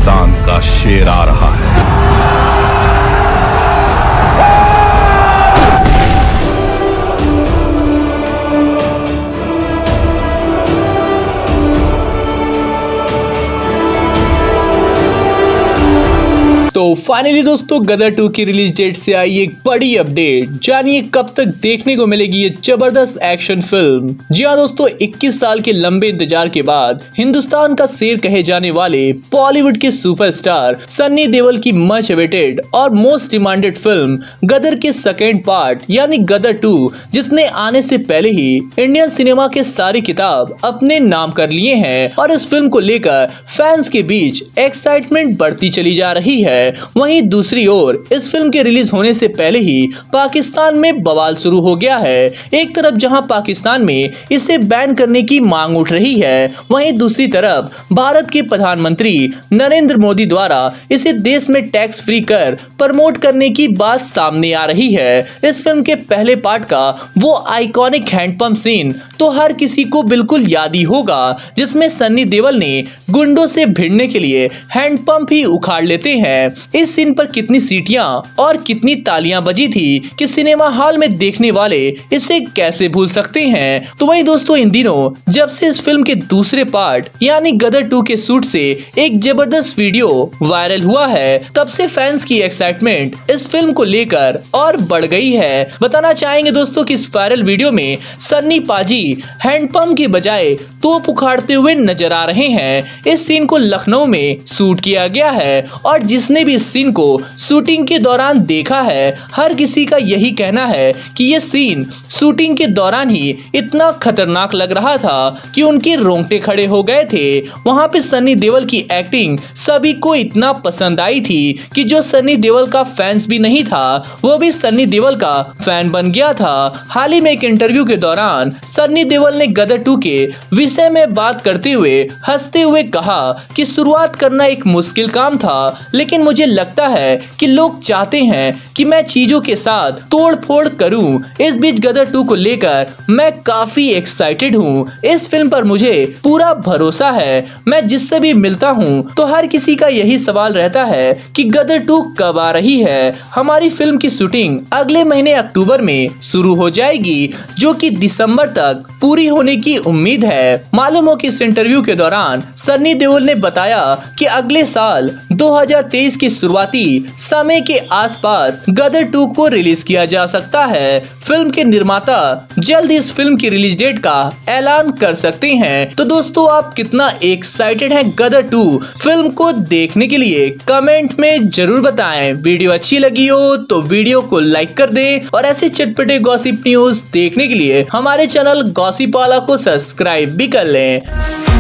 पाकिस्तान का शेर आ रहा है। तो फाइनली दोस्तों गदर 2 की रिलीज डेट से आई एक बड़ी अपडेट। जानिए कब तक देखने को मिलेगी ये जबरदस्त एक्शन फिल्म। जी हाँ दोस्तों, 21 साल के लंबे इंतजार के बाद हिंदुस्तान का शेर कहे जाने वाले बॉलीवुड के सुपरस्टार सन्नी देओल की मच अवेटेड और मोस्ट डिमांडेड फिल्म गदर के सेकेंड पार्ट यानी गदर 2, जिसने आने से पहले ही इंडियन सिनेमा के सारे किताब अपने नाम कर लिए हैं और इस फिल्म को लेकर फैंस के बीच एक्साइटमेंट बढ़ती चली जा रही है। वहीं दूसरी ओर इस फिल्म के रिलीज होने से पहले ही पाकिस्तान में बवाल शुरू हो गया है। एक तरफ जहां पाकिस्तान में इसे बैन करने की मांग उठ रही है, वहीं दूसरी तरफ भारत के प्रधानमंत्री नरेंद्र मोदी द्वारा इसे देश में टैक्स फ्री कर प्रमोट करने की बात सामने आ रही है। इस फिल्म के पहले पार्ट का वो आइकॉनिक हैंडपंप सीन तो हर किसी को बिल्कुल याद ही होगा, जिसमें सन्नी देओल ने गुंडों से भिड़ने के लिए हैंडपंप ही उखाड़ लेते हैं। इस सीन पर कितनी सीटियां और कितनी तालियां बजी थी कि सिनेमा हॉल में देखने वाले इसे कैसे भूल सकते हैं। तो वहीं दोस्तों, इन दिनों जब से इस फिल्म के दूसरे पार्ट यानी गदर 2 के शूट से एक जबरदस्त वीडियो वायरल हुआ है, तब से फैंस की एक्साइटमेंट इस फिल्म को लेकर और बढ़ गई है। बताना चाहेंगे दोस्तों कि इस वायरल वीडियो में सन्नी पाजी हैंडपंप की बजाय तोप उखाड़ते हुए नजर आ रहे हैं। इस सीन को लखनऊ में शूट किया गया है और जिसने भी इस सीन को शूटिंग के दौरान देखा है, हर किसी का यही कहना है कि ये सीन शूटिंग के दौरान ही इतना खतरनाक लग रहा था कि उनके रोंगटे खड़े हो गए थे। वहां पे सन्नी देओल की एक्टिंग सभी को इतना पसंद आई थी कि जो सन्नी देओल का फैंस भी नहीं था वो भी सन्नी देओल का फैन बन गया था। हाल ही में एक इंटरव्यू के दौरान सन्नी देओल ने गदर 2 के विषय में बात करते हुए हंसते हुए कहा कि शुरुआत करना एक मुश्किल काम था, लेकिन मुझे लगता है कि लोग चाहते हैं कि मैं चीजों के साथ तोड़ फोड़ करूं। इस बीच गदर 2 को लेकर मैं काफी एक्साइटेड हूं। इस फिल्म पर मुझे पूरा भरोसा है। मैं जिससे भी मिलता हूं तो हर किसी का यही सवाल रहता है कि गदर 2 कब आ रही है। हमारी फिल्म की शूटिंग अगले महीने अक्टूबर में शुरू हो जाएगी, जो कि दिसंबर तक पूरी होने की उम्मीद है। मालूम हो कि इस इंटरव्यू के दौरान सन्नी देओल ने बताया कि अगले साल 2023 के शुरुआती समय के आसपास गदर 2 को रिलीज किया जा सकता है। फिल्म के निर्माता जल्द इस फिल्म की रिलीज डेट का ऐलान कर सकते हैं। तो दोस्तों, आप कितना एक्साइटेड हैं गदर 2 फिल्म को देखने के लिए कमेंट में जरूर बताएं। वीडियो अच्छी लगी हो तो वीडियो को लाइक कर दें और ऐसे चटपटे गॉसिप न्यूज देखने के लिए हमारे चैनल गॉसिप वाला को सब्सक्राइब भी कर लें।